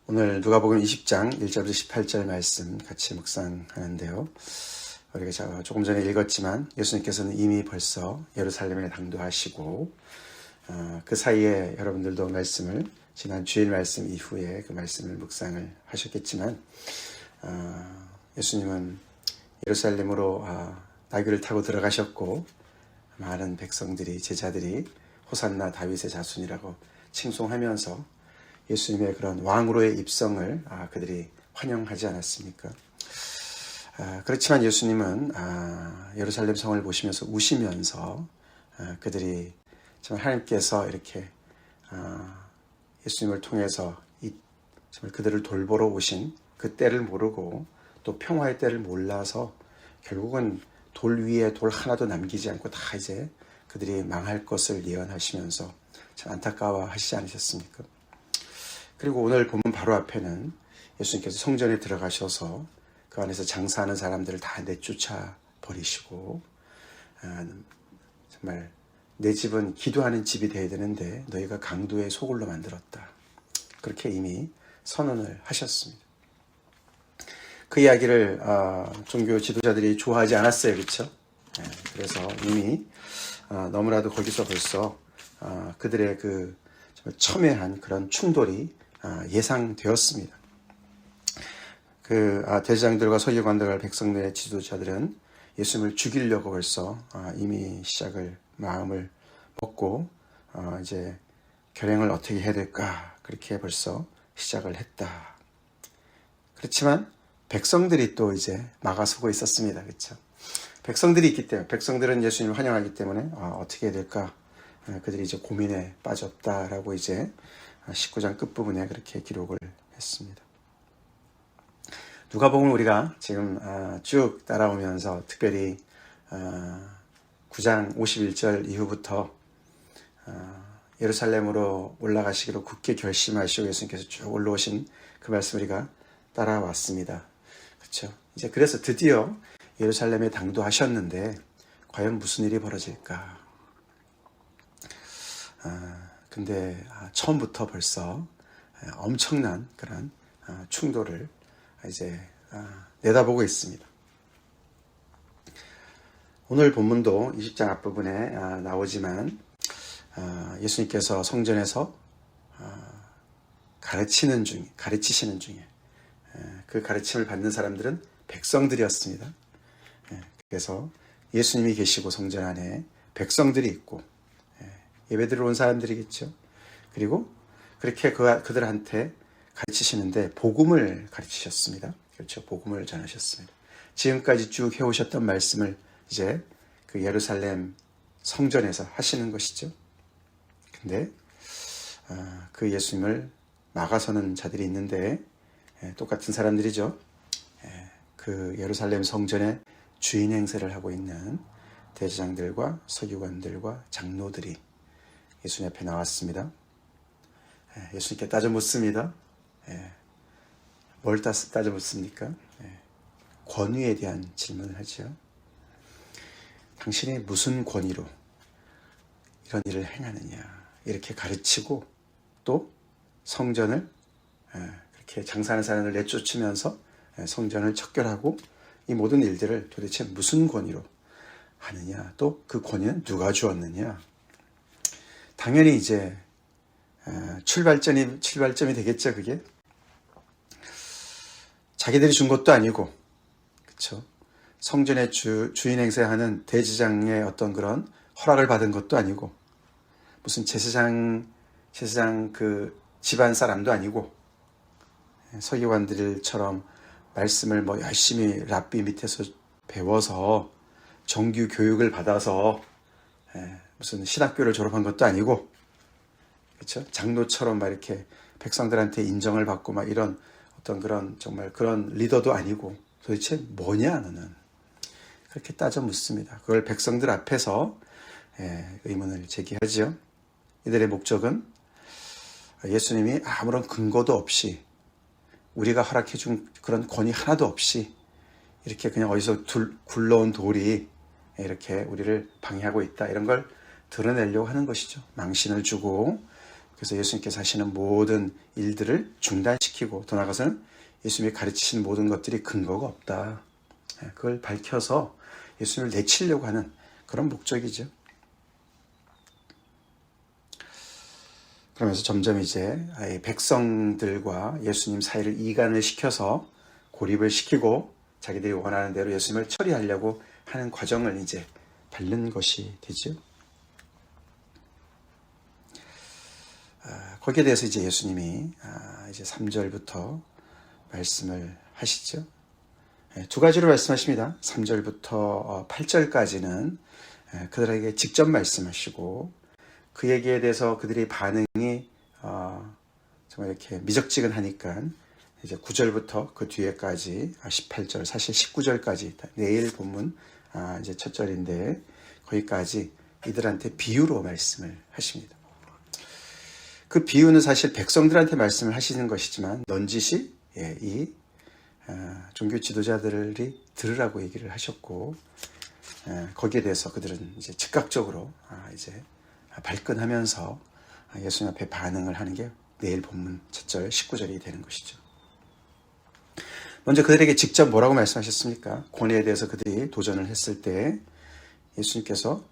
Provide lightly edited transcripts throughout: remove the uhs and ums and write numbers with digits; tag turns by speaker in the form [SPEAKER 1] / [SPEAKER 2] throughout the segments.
[SPEAKER 1] 오늘 누가복음 20장 1절부터 18절 말씀 같이 묵상하는데요. 우리가 조금 전에 읽었지만 예수님께서는 이미 벌써 예루살렘에 당도하시고 그 사이에 여러분들도 말씀을 지난 주일 말씀 이후에 그 말씀을 묵상을 하셨겠지만 예수님은 예루살렘으로 나귀를 타고 들어가셨고 많은 백성들이 제자들이 호산나 다윗의 자손이라고 칭송하면서 예수님의 그런 왕으로의 입성을 그들이 환영하지 않았습니까? 그렇지만 예수님은 예루살렘 성을 보시면서 우시면서 그들이 정말 하나님께서 이렇게 예수님을 통해서 정말 그들을 돌보러 오신 그 때를 모르고 또 평화의 때를 몰라서 결국은 돌 위에 돌 하나도 남기지 않고 다 이제 그들이 망할 것을 예언하시면서 참 안타까워하시지 않으셨습니까? 그리고 오늘 본문 바로 앞에는 예수님께서 성전에 들어가셔서 그 안에서 장사하는 사람들을 다 내쫓아 버리시고 정말 내 집은 기도하는 집이 되어야 되는데 너희가 강도의 소굴로 만들었다. 그렇게 이미 선언을 하셨습니다. 그 이야기를 종교 지도자들이 좋아하지 않았어요. 그렇죠? 그래서 이미 너무나도 거기서 벌써 그들의 그 첨예한 그런 충돌이 예상되었습니다. 대제장들과 서기관들과 백성들의 지도자들은 예수님을 죽이려고 벌써 이미 마음을 먹고 이제 결행을 어떻게 해야 될까 그렇게 벌써 시작을 했다. 그렇지만 백성들이 또 이제 막아서고 있었습니다. 그렇죠? 백성들이 있기 때문에 백성들은 예수님을 환영하기 때문에 어떻게 해야 될까 그들이 이제 고민에 빠졌다라고 이제 19장 끝부분에 그렇게 기록을 했습니다. 누가복음 우리가 지금 쭉 따라오면서 특별히 9장 51절 이후부터 예루살렘으로 올라가시기로 굳게 결심하시고 예수님께서 쭉 올라오신 그 말씀 우리가 따라왔습니다. 그렇죠? 이제 그래서 드디어 예루살렘에 당도하셨는데 과연 무슨 일이 벌어질까? 근데 처음부터 벌써 엄청난 그런 충돌을 이제 내다보고 있습니다. 오늘 본문도 20장 앞부분에 나오지만 예수님께서 성전에서 가르치시는 중에 그 가르침을 받는 사람들은 백성들이었습니다. 그래서 예수님이 계시고 성전 안에 백성들이 있고 예배드리러 온 사람들이겠죠. 그리고 그렇게 그들한테 가르치시는데 복음을 가르치셨습니다. 그렇죠. 복음을 전하셨습니다. 지금까지 쭉 해오셨던 말씀을 이제 그 예루살렘 성전에서 하시는 것이죠. 근데 그 예수님을 막아서는 자들이 있는데 똑같은 사람들이죠. 그 예루살렘 성전의 주인 행세를 하고 있는 대제장들과 서기관들과 장로들이 예수님 앞에 나왔습니다. 예수님께 따져 묻습니다. 뭘 따져 묻습니까? 권위에 대한 질문을 하죠. 당신이 무슨 권위로 이런 일을 행하느냐 이렇게 가르치고 또 성전을 그렇게 장사하는 사람을 내쫓으면서 성전을 척결하고 이 모든 일들을 도대체 무슨 권위로 하느냐 또 그 권위는 누가 주었느냐. 당연히 이제 출발점이 되겠죠. 그게 자기들이 준 것도 아니고, 그렇죠? 성전의 주인 행세하는 대제장의 어떤 그런 허락을 받은 것도 아니고, 무슨 제사장 그 집안 사람도 아니고, 서기관들처럼 말씀을 열심히 랍비 밑에서 배워서 정규 교육을 받아서 무슨 신학교를 졸업한 것도 아니고, 그렇죠? 장로처럼 막 이렇게 백성들한테 인정을 받고 막 이런 어떤 그런 정말 그런 리더도 아니고 도대체 뭐냐 너는 그렇게 따져 묻습니다. 그걸 백성들 앞에서 의문을 제기하죠. 이들의 목적은 예수님이 아무런 근거도 없이 우리가 허락해준 그런 권위 하나도 없이 이렇게 그냥 어디서 굴러온 돌이 이렇게 우리를 방해하고 있다 이런 걸 드러내려고 하는 것이죠. 망신을 주고 그래서 예수님께서 하시는 모든 일들을 중단시키고 더 나아가서는 예수님이 가르치신 모든 것들이 근거가 없다. 그걸 밝혀서 예수님을 내치려고 하는 그런 목적이죠. 그러면서 점점 이제 백성들과 예수님 사이를 이간을 시켜서 고립을 시키고 자기들이 원하는 대로 예수님을 처리하려고 하는 과정을 이제 밟는 것이 되죠. 거기에 대해서 이제 예수님이 이제 3절부터 말씀을 하시죠. 두 가지로 말씀하십니다. 3절부터 8절까지는 그들에게 직접 말씀하시고 그 얘기에 대해서 그들의 반응이 정말 이렇게 미적지근하니까 이제 9절부터 그 뒤에까지 18절, 사실 19절까지 내일 본문 이제 첫 절인데 거기까지 이들한테 비유로 말씀을 하십니다. 그 비유는 사실 백성들한테 말씀을 하시는 것이지만 넌지시 이 종교 지도자들이 들으라고 얘기를 하셨고 거기에 대해서 그들은 이제 즉각적으로 이제 발끈하면서 예수님 앞에 반응을 하는 게 내일 본문 첫 절 19절이 되는 것이죠. 먼저 그들에게 직접 뭐라고 말씀하셨습니까? 권위에 대해서 그들이 도전을 했을 때 예수님께서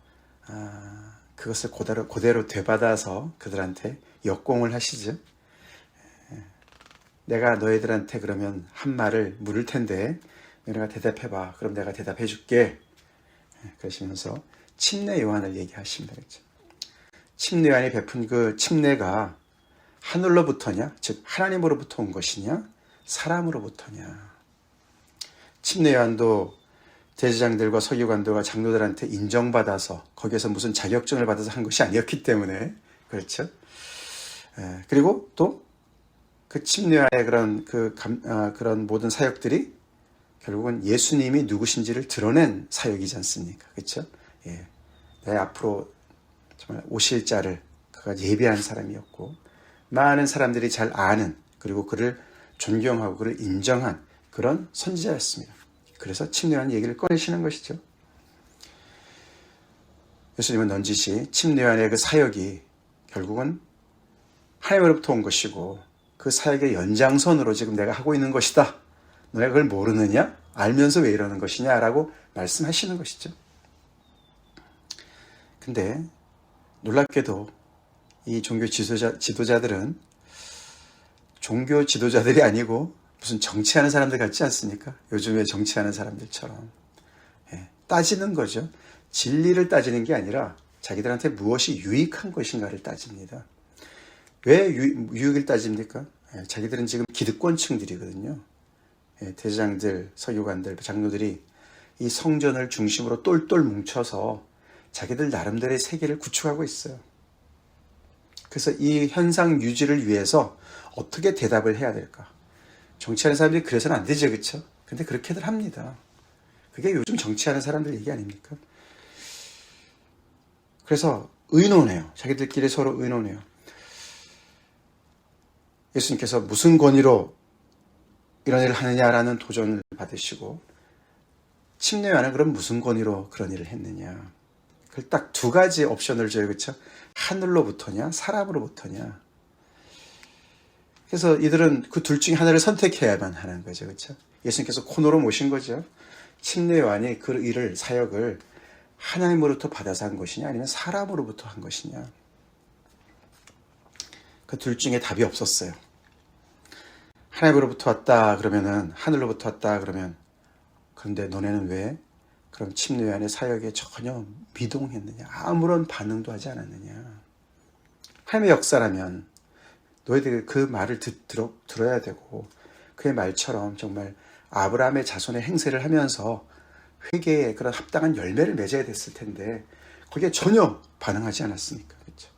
[SPEAKER 1] 그것을 그대로 되받아서 그들한테 역공을 하시죠. 내가 너희들한테 그러면 한 말을 물을 텐데 너희가 대답해봐. 그럼 내가 대답해 줄게. 그러시면서 침례 요한을 얘기하십니다. 그렇죠? 침례 요한이 베푼 그 침례가 하늘로부터냐, 즉 하나님으로부터 온 것이냐, 사람으로부터냐. 침례 요한도 대제장들과 서기관들과 장로들한테 인정받아서 거기에서 무슨 자격증을 받아서 한 것이 아니었기 때문에 그렇죠. 그리고 또 그 침례 요한의 그런 모든 사역들이 결국은 예수님이 누구신지를 드러낸 사역이지 않습니까? 그렇죠? 내 앞으로 정말 오실 자를 그가 예비한 사람이었고 많은 사람들이 잘 아는 그리고 그를 존경하고 그를 인정한 그런 선지자였습니다. 그래서 침례 요한 얘기를 꺼내시는 것이죠. 예수님은 넌지시 침례 요한의 그 사역이 결국은 하나님으로부터 온 것이고 그 사역의 연장선으로 지금 내가 하고 있는 것이다. 너희가 그걸 모르느냐? 알면서 왜 이러는 것이냐? 라고 말씀하시는 것이죠. 근데 놀랍게도 이 종교 지도자들은 종교 지도자들이 아니고 무슨 정치하는 사람들 같지 않습니까? 요즘에 정치하는 사람들처럼 따지는 거죠. 진리를 따지는 게 아니라 자기들한테 무엇이 유익한 것인가를 따집니다. 왜 유익을 따집니까? 자기들은 지금 기득권층들이거든요. 대제장들, 서기관들, 장로들이 이 성전을 중심으로 똘똘 뭉쳐서 자기들 나름대로의 세계를 구축하고 있어요. 그래서 이 현상 유지를 위해서 어떻게 대답을 해야 될까? 정치하는 사람들이 그래서는 안 되죠, 그렇죠? 근데 그렇게들 합니다. 그게 요즘 정치하는 사람들 얘기 아닙니까? 그래서 의논해요. 자기들끼리 서로 의논해요. 예수님께서 무슨 권위로 이런 일을 하느냐라는 도전을 받으시고 침례 요한은 그럼 무슨 권위로 그런 일을 했느냐. 그걸 딱 두 가지 옵션을 줘요. 그렇죠? 하늘로부터냐 사람으로부터냐. 그래서 이들은 그 둘 중에 하나를 선택해야만 하는 거죠. 그렇죠? 예수님께서 코너로 모신 거죠. 침례 요한이 그 일을 사역을 하나님으로부터 받아서 한 것이냐 아니면 사람으로부터 한 것이냐. 그 둘 중에 답이 없었어요. 하나님으로부터 왔다 그러면은 하늘로부터 왔다 그러면 그런데 너네는 왜 그럼 침례 요한의 사역에 전혀 미동했느냐 아무런 반응도 하지 않았느냐. 하나님의 역사라면 너희들이 그 말을 들어야 되고 그의 말처럼 정말 아브라함의 자손의 행세를 하면서 회개에 그런 합당한 열매를 맺어야 됐을 텐데 거기에 전혀 반응하지 않았습니까? 그렇죠?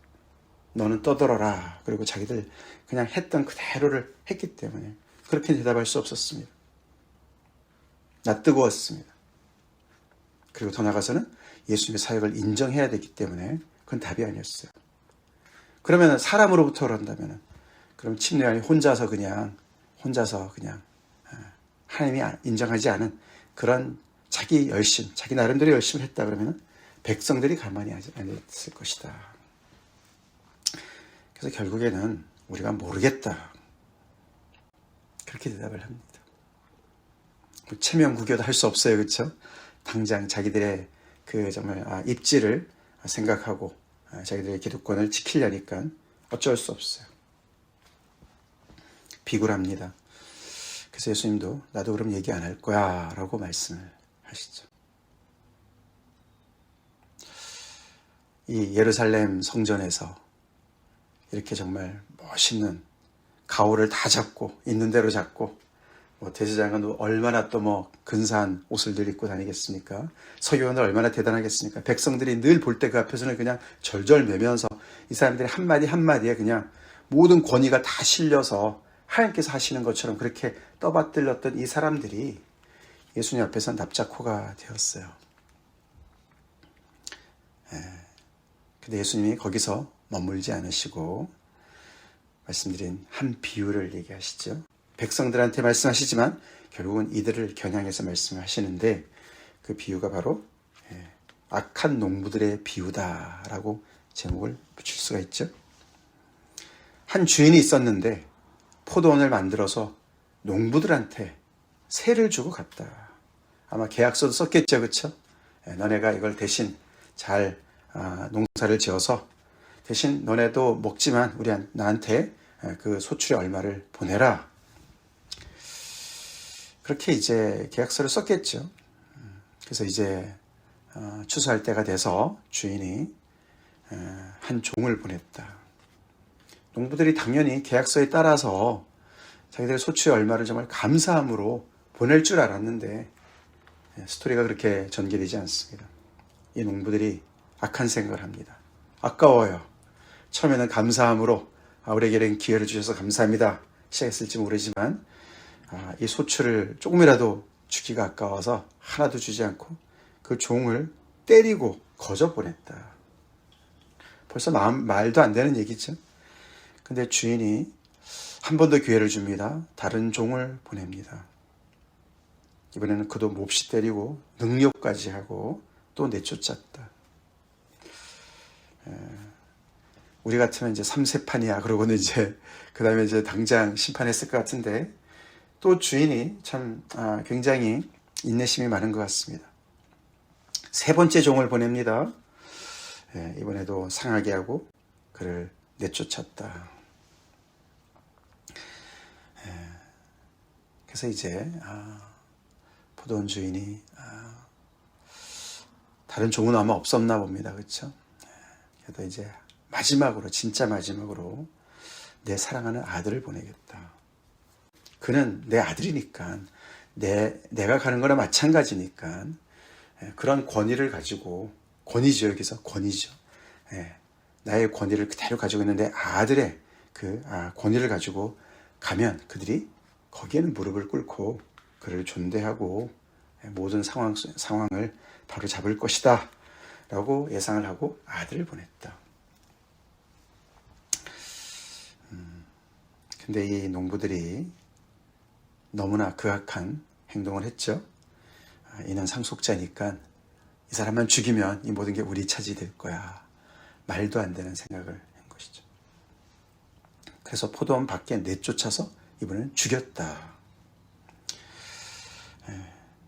[SPEAKER 1] 너는 떠들어라. 그리고 자기들 그냥 했던 그대로를 했기 때문에 그렇게 대답할 수 없었습니다. 나 뜨거웠습니다. 그리고 더 나아가서는 예수님의 사역을 인정해야 되기 때문에 그건 답이 아니었어요. 그러면 사람으로부터 그런다면 그럼 침례 요한이 혼자서 그냥 하나님이 인정하지 않은 그런 자기 열심, 자기 나름대로 열심을 했다 그러면 백성들이 가만히 하지 않았을 것이다. 그래서 결국에는 우리가 모르겠다, 그렇게 대답을 합니다. 체면구교도 할 수 없어요, 그렇죠? 당장 자기들의 그 정말 입지를 생각하고 자기들의 기득권을 지키려니까 어쩔 수 없어요. 비굴합니다. 그래서 예수님도 나도 그럼 얘기 안 할 거야 라고 말씀을 하시죠. 이 예루살렘 성전에서 이렇게 정말 멋있는 가오를 다 잡고 있는 대로 잡고 대제사장은 얼마나 또 근사한 옷을 입고 다니겠습니까? 서기관들 얼마나 대단하겠습니까? 백성들이 늘 볼 때 그 앞에서는 그냥 절절매면서 이 사람들이 한마디 한마디에 그냥 모든 권위가 다 실려서 하나님께서 하시는 것처럼 그렇게 떠받들렸던 이 사람들이 예수님 앞에서 납작코가 되었어요. 근데 예수님이 거기서 머물지 않으시고 말씀드린 한 비유를 얘기하시죠. 백성들한테 말씀하시지만 결국은 이들을 겨냥해서 말씀을 하시는데 그 비유가 바로 악한 농부들의 비유다라고 제목을 붙일 수가 있죠. 한 주인이 있었는데 포도원을 만들어서 농부들한테 세를 주고 갔다. 아마 계약서도 썼겠죠, 그렇죠? 너네가 이걸 대신 잘 농사를 지어서 대신 너네도 먹지만 나한테 그 소출의 얼마를 보내라. 그렇게 이제 계약서를 썼겠죠. 그래서 이제 추수할 때가 돼서 주인이 한 종을 보냈다. 농부들이 당연히 계약서에 따라서 자기들의 소출의 얼마를 정말 감사함으로 보낼 줄 알았는데 스토리가 그렇게 전개되지 않습니다. 이 농부들이 악한 생각을 합니다. 아까워요. 처음에는 감사함으로 우리에게 이런 기회를 주셔서 감사합니다 시작했을지 모르지만 이 소출을 조금이라도 주기가 아까워서 하나도 주지 않고 그 종을 때리고 거저 보냈다. 벌써 말도 안 되는 얘기죠. 근데 주인이 한 번 더 기회를 줍니다. 다른 종을 보냅니다. 이번에는 그도 몹시 때리고 능욕까지 하고 또 내쫓았다. 우리 같으면 이제 3세판이야 그러고는 이제 그 다음에 이제 당장 심판했을 것 같은데 또 주인이 참 굉장히 인내심이 많은 것 같습니다. 세 번째 종을 보냅니다. 이번에도 상하게 하고 그를 내쫓았다. 그래서 이제 포도원 주인이 다른 종은 아마 없었나 봅니다. 그렇죠? 그래도 이제 마지막으로 진짜 마지막으로 내 사랑하는 아들을 보내겠다. 그는 내 아들이니까 내가 가는 거나 마찬가지니까 그런 권위를 가지고 권위죠. 여기서 권위죠. 나의 권위를 그대로 가지고 있는 내 아들의 그 권위를 가지고 가면 그들이 거기에는 무릎을 꿇고 그를 존대하고 모든 상황을 바로 잡을 것이다 라고 예상을 하고 아들을 보냈다. 근데 이 농부들이 너무나 극악한 행동을 했죠. 이는 상속자니까 이 사람만 죽이면 이 모든 게 우리 차지 될 거야. 말도 안 되는 생각을 한 것이죠. 그래서 포도원 밖에 내쫓아서 이분을 죽였다.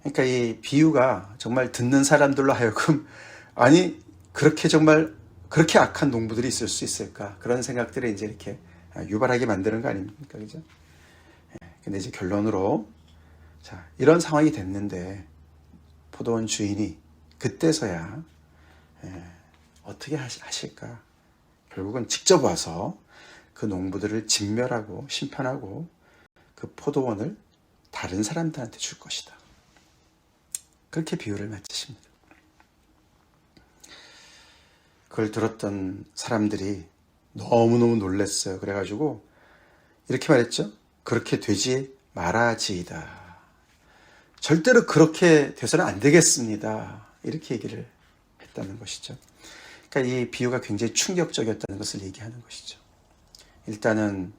[SPEAKER 1] 그러니까 이 비유가 정말 듣는 사람들로 하여금 아니 그렇게 정말 그렇게 악한 농부들이 있을 수 있을까 그런 생각들을 이제 이렇게 유발하게 만드는 거 아닙니까, 그죠? 근데 이제 결론으로 이런 상황이 됐는데 포도원 주인이 그때서야 어떻게 하실까? 결국은 직접 와서 그 농부들을 진멸하고 심판하고 그 포도원을 다른 사람들한테 줄 것이다. 그렇게 비유를 마치십니다. 그걸 들었던 사람들이 너무너무 놀랐어요. 그래가지고 이렇게 말했죠. 그렇게 되지 말아지이다. 절대로 그렇게 돼서는 안 되겠습니다. 이렇게 얘기를 했다는 것이죠. 그러니까 이 비유가 굉장히 충격적이었다는 것을 얘기하는 것이죠. 일단은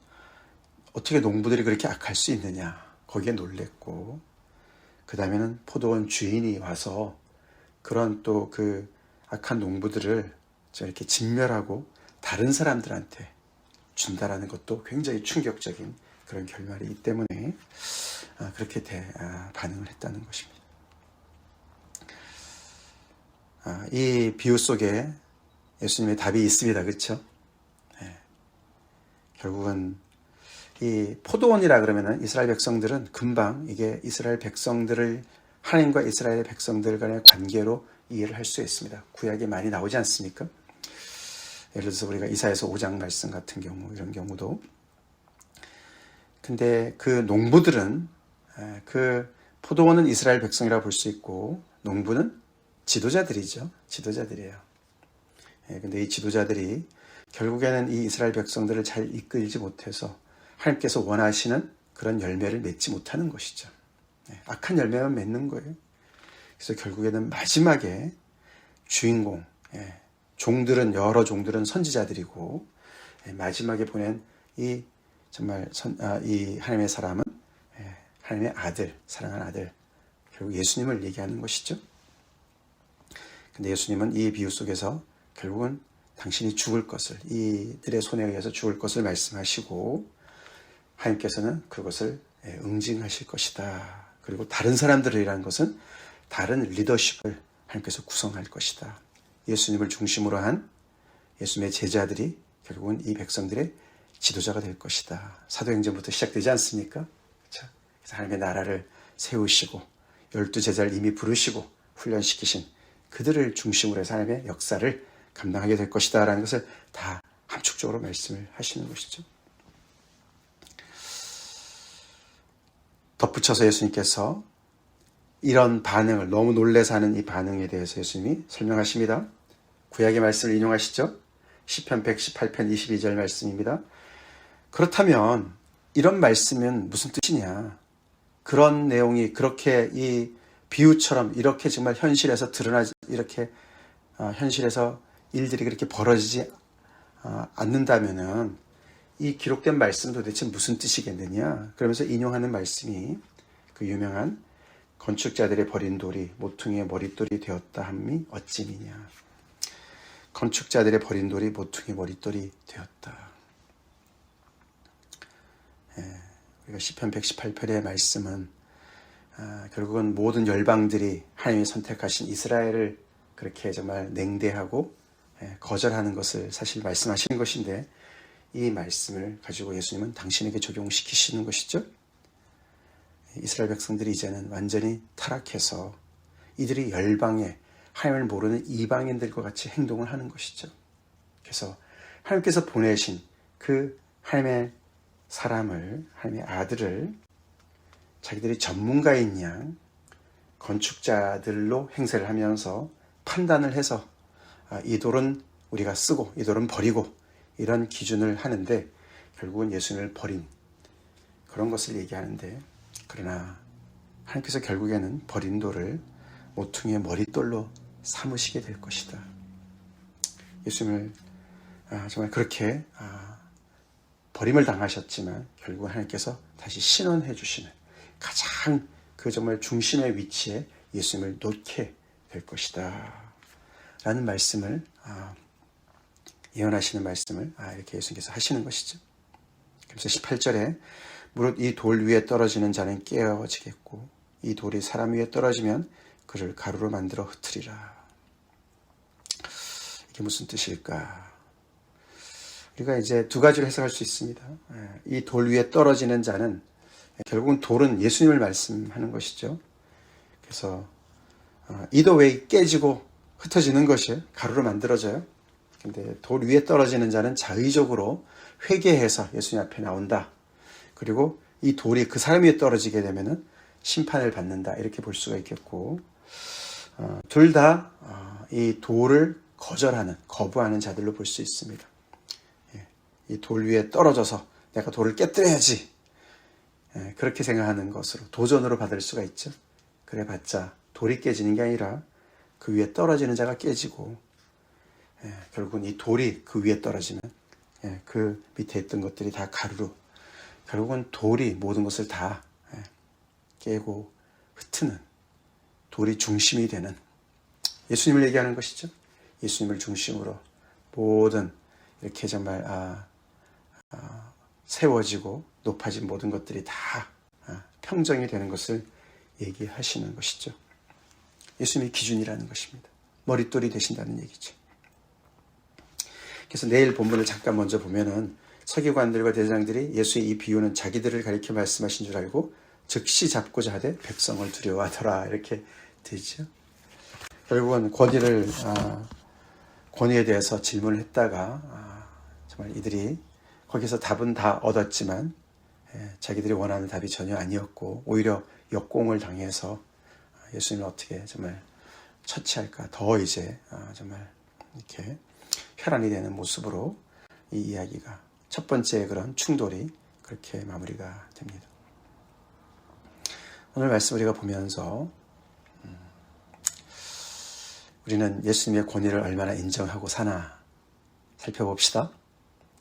[SPEAKER 1] 어떻게 농부들이 그렇게 악할 수 있느냐 거기에 놀랬고 그 다음에는 포도원 주인이 와서 그런 또 그 악한 농부들을 이렇게 진멸하고 다른 사람들한테 준다라는 것도 굉장히 충격적인 그런 결말이기 때문에 그렇게 반응을 했다는 것입니다. 이 비유 속에 예수님의 답이 있습니다. 그렇죠? 결국은 이 포도원이라 그러면은 이스라엘 백성들은 금방 이게 이스라엘 백성들을 하나님과 이스라엘 백성들 간의 관계로 이해를 할 수 있습니다. 구약에 많이 나오지 않습니까? 예를 들어서 우리가 이사야서 5장 말씀 같은 경우, 이런 경우도. 근데 그 농부들은 그 포도원은 이스라엘 백성이라고 볼 수 있고 농부는 지도자들이죠. 지도자들이에요. 근데 이 지도자들이 결국에는 이 이스라엘 백성들을 잘 이끌지 못해서 하나님께서 원하시는 그런 열매를 맺지 못하는 것이죠. 악한 열매만 맺는 거예요. 그래서 결국에는 마지막에 주인공, 여러 종들은 선지자들이고 마지막에 보낸 이 하나님의 사람은 하나님의 아들, 사랑하는 아들, 결국 예수님을 얘기하는 것이죠. 근데 예수님은 이 비유 속에서 결국은 당신이 죽을 것을, 이들의 손에 의해서 죽을 것을 말씀하시고 하나님께서는 그것을 응징하실 것이다. 그리고 다른 사람들이라는 것은 다른 리더십을 하나님께서 구성할 것이다. 예수님을 중심으로 한 예수님의 제자들이 결국은 이 백성들의 지도자가 될 것이다. 사도행전부터 시작되지 않습니까? 그렇죠? 그래서 하나님의 나라를 세우시고 12제자를 이미 부르시고 훈련시키신 그들을 중심으로 해서 하나님의 역사를 감당하게 될 것이다 라는 것을 다 함축적으로 말씀을 하시는 것이죠. 덧붙여서 예수님께서 이런 반응을, 너무 놀라서 하는 이 반응에 대해서 예수님이 설명하십니다. 구약의 말씀을 인용하시죠. 시편 118편 22절 말씀입니다. 그렇다면 이런 말씀은 무슨 뜻이냐? 그런 내용이 그렇게 이 비유처럼 이렇게 정말 현실에서 드러나지, 이렇게 현실에서 일들이 그렇게 벌어지지 않는다면은 이 기록된 말씀 도대체 무슨 뜻이겠느냐? 그러면서 인용하는 말씀이 그 유명한 건축자들의 버린 돌이 모퉁이의 머릿돌이 되었다 함이 어찌미냐. 건축자들의 버린 돌이 모퉁이의 머릿돌이 되었다. 우리가 시편 118편의 말씀은 결국은 모든 열방들이 하나님이 선택하신 이스라엘을 그렇게 정말 냉대하고 거절하는 것을 사실 말씀하시는 것인데 이 말씀을 가지고 예수님은 당신에게 적용시키시는 것이죠. 이스라엘 백성들이 이제는 완전히 타락해서 이들이 열방에 하나님을 모르는 이방인들과 같이 행동을 하는 것이죠. 그래서 하나님께서 보내신 그 하나님의 사람을, 하나님의 아들을 자기들이 전문가인 양 건축자들로 행세를 하면서 판단을 해서 이 돌은 우리가 쓰고 이 돌은 버리고 이런 기준을 하는데 결국은 예수님을 버린 그런 것을 얘기하는데, 그러나 하나님께서 결국에는 버린 돌을 모퉁이의 머릿돌로 삼으시게 될 것이다. 예수님을 정말 그렇게 버림을 당하셨지만 결국은 하나님께서 다시 신원해 주시는 가장 그 정말 중심의 위치에 예수님을 놓게 될 것이다 라는 말씀을 예언하시는 말씀을 이렇게 예수님께서 하시는 것이죠. 그래서 18절에 무릇 이 돌 위에 떨어지는 자는 깨어지겠고 이 돌이 사람 위에 떨어지면 그를 가루로 만들어 흩으리라. 이게 무슨 뜻일까? 우리가 이제 두 가지로 해석할 수 있습니다. 이 돌 위에 떨어지는 자는 결국은 돌은 예수님을 말씀하는 것이죠. 그래서 either way 깨지고 흩어지는 것이 가루로 만들어져요. 근데 돌 위에 떨어지는 자는 자의적으로 회개해서 예수님 앞에 나온다. 그리고 이 돌이 그 사람 위에 떨어지게 되면은 심판을 받는다. 이렇게 볼 수가 있겠고, 둘 다 이 돌을 거부하는 자들로 볼 수 있습니다. 이 돌 위에 떨어져서 내가 돌을 깨뜨려야지. 그렇게 생각하는 것으로 도전으로 받을 수가 있죠. 그래봤자 돌이 깨지는 게 아니라 그 위에 떨어지는 자가 깨지고, 결국은 이 돌이 그 위에 떨어지면 그 밑에 있던 것들이 다 가루로, 결국은 돌이 모든 것을 다 깨고 흩트는, 돌이 중심이 되는 예수님을 얘기하는 것이죠. 예수님을 중심으로 모든 이렇게 정말 세워지고 높아진 모든 것들이 다 평정이 되는 것을 얘기하시는 것이죠. 예수님이 기준이라는 것입니다. 머릿돌이 되신다는 얘기죠. 그래서 내일 본문을 잠깐 먼저 보면은 서기관들과 대장들이 예수의 이 비유는 자기들을 가리켜 말씀하신 줄 알고 즉시 잡고자 하되 백성을 두려워하더라 이렇게 되죠. 결국은 권위에 대해서 질문을 했다가 정말 이들이 거기서 답은 다 얻었지만 자기들이 원하는 답이 전혀 아니었고 오히려 역공을 당해서 예수님을 어떻게 정말 처치할까 더 이제 정말 이렇게 혈안이 되는 모습으로 이 이야기가 첫 번째 그런 충돌이 그렇게 마무리가 됩니다. 오늘 말씀 우리가 보면서 우리는 예수님의 권위를 얼마나 인정하고 사나 살펴봅시다.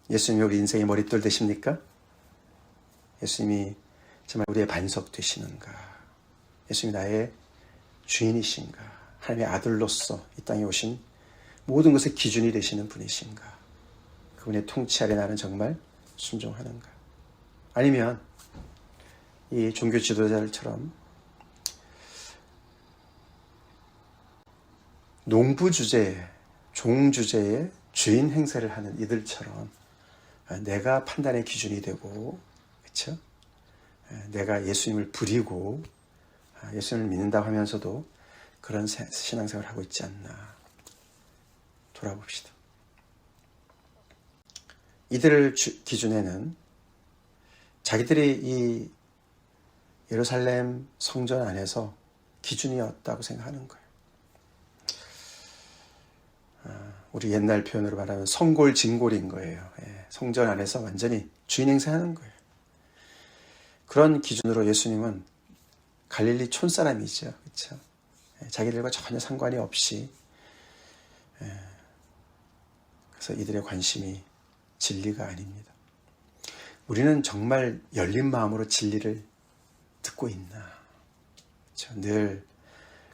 [SPEAKER 1] 예수님이 우리 인생의 머릿돌 되십니까? 예수님이 정말 우리의 반석 되시는가? 예수님이 나의 주인이신가? 하나님의 아들로서 이 땅에 오신 모든 것의 기준이 되시는 분이신가? 그분의 통치 아래 나는 정말 순종하는가? 아니면 이 종교 지도자들처럼 농부 주제에, 종 주제에 주인 행세를 하는 이들처럼 내가 판단의 기준이 되고, 그렇죠? 내가 예수님을 부리고 예수님을 믿는다고 하면서도 그런 신앙생활을 하고 있지 않나 돌아봅시다. 이들을 기준에는 자기들이 이 예루살렘 성전 안에서 기준이었다고 생각하는 거예요. 우리 옛날 표현으로 말하면 성골진골인 거예요. 성전 안에서 완전히 주인 행세하는 거예요. 그런 기준으로 예수님은 갈릴리 촌사람이죠. 그렇죠? 자기들과 전혀 상관이 없이 그래서 이들의 관심이 진리가 아닙니다. 우리는 정말 열린 마음으로 진리를 듣고 있나? 그렇죠? 늘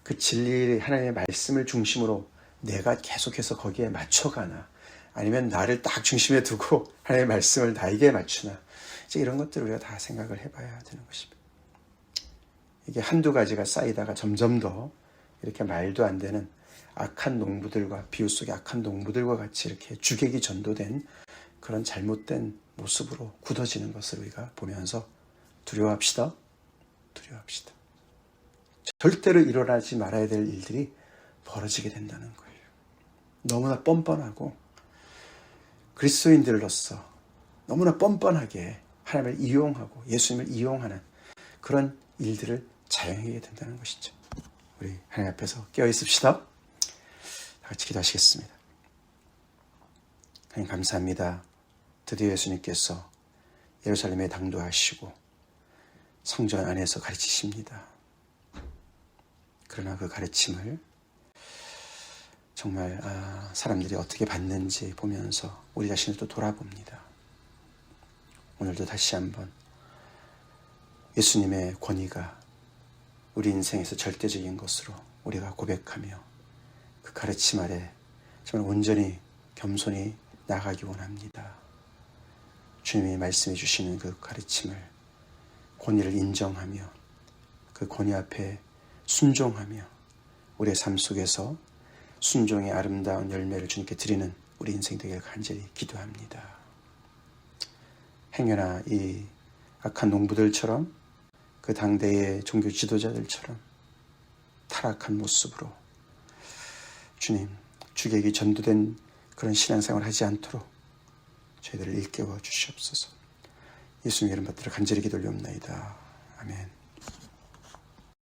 [SPEAKER 1] 그 진리 하나님의 말씀을 중심으로 내가 계속해서 거기에 맞춰가나? 아니면 나를 딱 중심에 두고 하나님의 말씀을 나에게 맞추나? 이제 이런 것들을 우리가 다 생각을 해봐야 되는 것입니다. 이게 한두 가지가 쌓이다가 점점 더 이렇게 말도 안 되는 악한 농부들과 비유 속의 악한 농부들과 같이 이렇게 주객이 전도된 그런 잘못된 모습으로 굳어지는 것을 우리가 보면서 두려워합시다. 두려워합시다. 절대로 일어나지 말아야 될 일들이 벌어지게 된다는 거예요. 너무나 뻔뻔하고 그리스도인들로서 너무나 뻔뻔하게 하나님을 이용하고 예수님을 이용하는 그런 일들을 자행하게 된다는 것이죠. 우리 하나님 앞에서 깨어 있읍시다. 다 같이 기도하시겠습니다. 하나님 감사합니다. 드디어 예수님께서 예루살렘에 당도하시고 성전 안에서 가르치십니다. 그러나 그 가르침을 정말 사람들이 어떻게 받는지 보면서 우리 자신을 또 돌아봅니다. 오늘도 다시 한번 예수님의 권위가 우리 인생에서 절대적인 것으로 우리가 고백하며 그 가르침 아래 정말 온전히 겸손히 나가기 원합니다. 주님이 말씀해 주시는 그 가르침을 권위를 인정하며 그 권위 앞에 순종하며 우리의 삶 속에서 순종의 아름다운 열매를 주님께 드리는 우리 인생 되길 간절히 기도합니다. 행여나 이 악한 농부들처럼 그 당대의 종교 지도자들처럼 타락한 모습으로 주님 주객이 전도된 그런 신앙생활을 하지 않도록 저희들을 일깨워 주시옵소서. 예수님 이름 받들어 간절히 기도 올리옵나이다. 아멘.